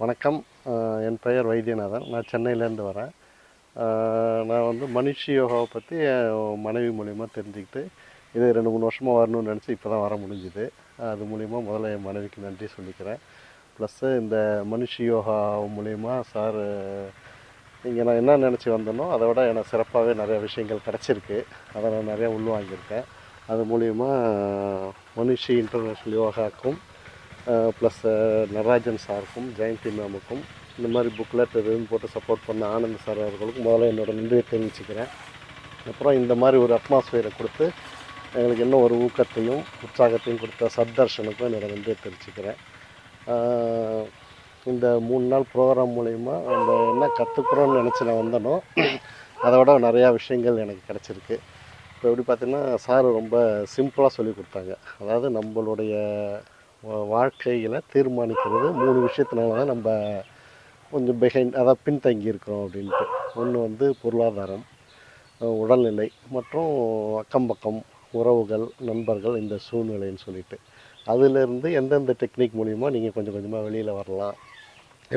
வணக்கம். என் பெயர் வைத்தியநாதன். நான் சென்னையிலேருந்து வரேன். நான் வந்து மனிஷி யோகாவை பற்றி என் மனைவி மூலிமா தெரிஞ்சுக்கிட்டு இது 2-3 வருஷமாக வரணும்னு நினச்சி இப்போ தான் வர முடிஞ்சுது. அது மூலிமா முதல்ல என் மனைவிக்கு நன்றி சொல்லிக்கிறேன். ப்ளஸ்ஸு இந்த மனிஷி யோகா மூலிமா சார் இங்கே நான் என்ன நினச்சி வந்தேனோ அதை விட எனக்கு சிறப்பாகவே நிறையா விஷயங்கள் கிடச்சிருக்கு. அதை நான் நிறையா உள்வாங்கியிருக்கேன். அது மூலிமா மனிஷி இன்டர்நேஷ்னல் யோகாவுக்கும் ப்ளஸ் நடராஜன் சாருக்கும் ஜெயந்தி மேமுக்கும் இந்த மாதிரி புக்லெட் எதுவும் போட்டு சப்போர்ட் பண்ண ஆனந்த் சார் அவர்களுக்கும் முதல்ல என்னோடய நன்றியை தெரிவிச்சுக்கிறேன். அப்புறம் இந்த மாதிரி ஒரு அட்மாஸ்ஃபியரை கொடுத்து எங்களுக்கு இன்னும் ஒரு ஊக்கத்தையும் உற்சாகத்தையும் கொடுத்த சத்தர்ஷனுக்கும் என்னோடய நன்றியை தெரிவிச்சுக்கிறேன். இந்த 3 நாள் ப்ரோக்ராம் மூலிமா நம்ம என்ன கற்றுக்குறோன்னு நினச்சி நான் வந்தனோ அதை விட நிறையா விஷயங்கள் எனக்கு கிடச்சிருக்கு. இப்போ எப்படி பார்த்திங்கன்னா சார் ரொம்ப சிம்பிளாக சொல்லி கொடுத்தாங்க. அதாவது நம்மளுடைய வாழ்க்கையில் தீர்மானிக்கிறது 3 விஷயத்தினால தான் நம்ம கொஞ்சம் அதாவது பின்தங்கி இருக்கிறோம் அப்படின்ட்டு. ஒன்று வந்து பொருளாதாரம், உடல்நிலை மற்றும் அக்கம்பக்கம், உறவுகள், நண்பர்கள், இந்த சூழ்நிலைன்னு சொல்லிட்டு அதிலேருந்து எந்தெந்த டெக்னிக் மூலிமா நீங்கள் கொஞ்சம் கொஞ்சமாக வெளியில் வரலாம்,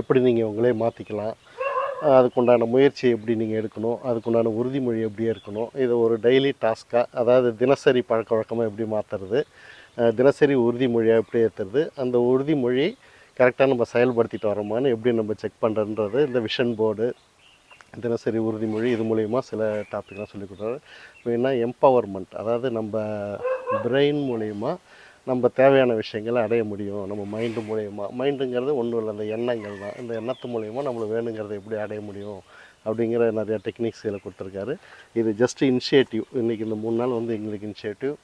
எப்படி நீங்கள் உங்களே மாற்றிக்கலாம், அதுக்குண்டான முயற்சி எப்படி நீங்கள் எடுக்கணும், அதுக்குண்டான உறுதிமொழி எப்படியே இருக்கணும், இதை ஒரு டெய்லி டாஸ்க்காக அதாவது தினசரி பழக்க வழக்கமாக எப்படி மாற்றுறது, தினசரி உறுதிமொழியாக எப்படி ஏற்றுறது, அந்த உறுதிமொழி கரெக்டாக நம்ம செயல்படுத்திட்டு வரோமான்னு எப்படி நம்ம செக் பண்ணுறன்றது இந்த விஷன் போர்டு, தினசரி உறுதிமொழி இது மூலிமா சில டாப்பிக்லாம் சொல்லிக் கொடுத்தாரு. மெயினாக எம்பவர்மெண்ட், அதாவது நம்ம பிரெயின் மூலிமா நம்ம தேவையான விஷயங்களை அடைய முடியும். நம்ம மைண்டு மூலயமா, மைண்டுங்கிறது ஒன்றும் இல்லை, அந்த எண்ணங்கள் தான். இந்த எண்ணத்து மூலயமா நம்மளுக்கு வேணுங்கிறத எப்படி அடைய முடியும் அப்படிங்கிற நிறையா டெக்னிக்ஸ் இதில் கொடுத்துருக்காரு. இது ஜஸ்ட் இனிஷியேட்டிவ். இன்றைக்கி இந்த 3 நாள் வந்து எங்களுக்கு இனிஷியேட்டிவ்.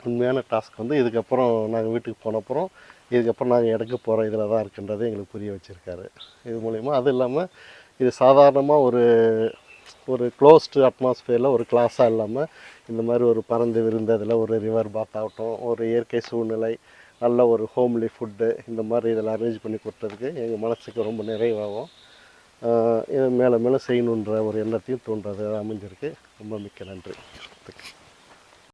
உண்மையான டாஸ்க் வந்து இதுக்கப்புறம் நாங்கள் வீட்டுக்கு போனப்புறம் இதுக்கப்புறம் நாங்கள் எடுக்க போகிற இதில் தான் இருக்குன்றது எங்களுக்கு புரிய வச்சுருக்காரு. இது மூலிமா அது இல்லாமல் இது சாதாரணமாக ஒரு க்ளோஸ்டு அட்மாஸ்ஃபியரில் ஒரு கிளாஸாக இல்லாமல் இந்த மாதிரி ஒரு பறந்து விருந்ததில் ஒரு ரிவர் பாத் ஆகட்டும், ஒரு இயற்கை சூழ்நிலை, நல்ல ஒரு ஹோம்லி ஃபுட்டு, இந்த மாதிரி இதில் அரேஞ்ச் பண்ணி கொடுத்ததுக்கு எங்கள் மனசுக்கு ரொம்ப நிறைவாகும். இது மேலே மேலே செய்யணுன்ற ஒரு எண்ணத்தையும் தூண்டுறது அமைஞ்சிருக்கு. ரொம்ப மிக்க நன்றி.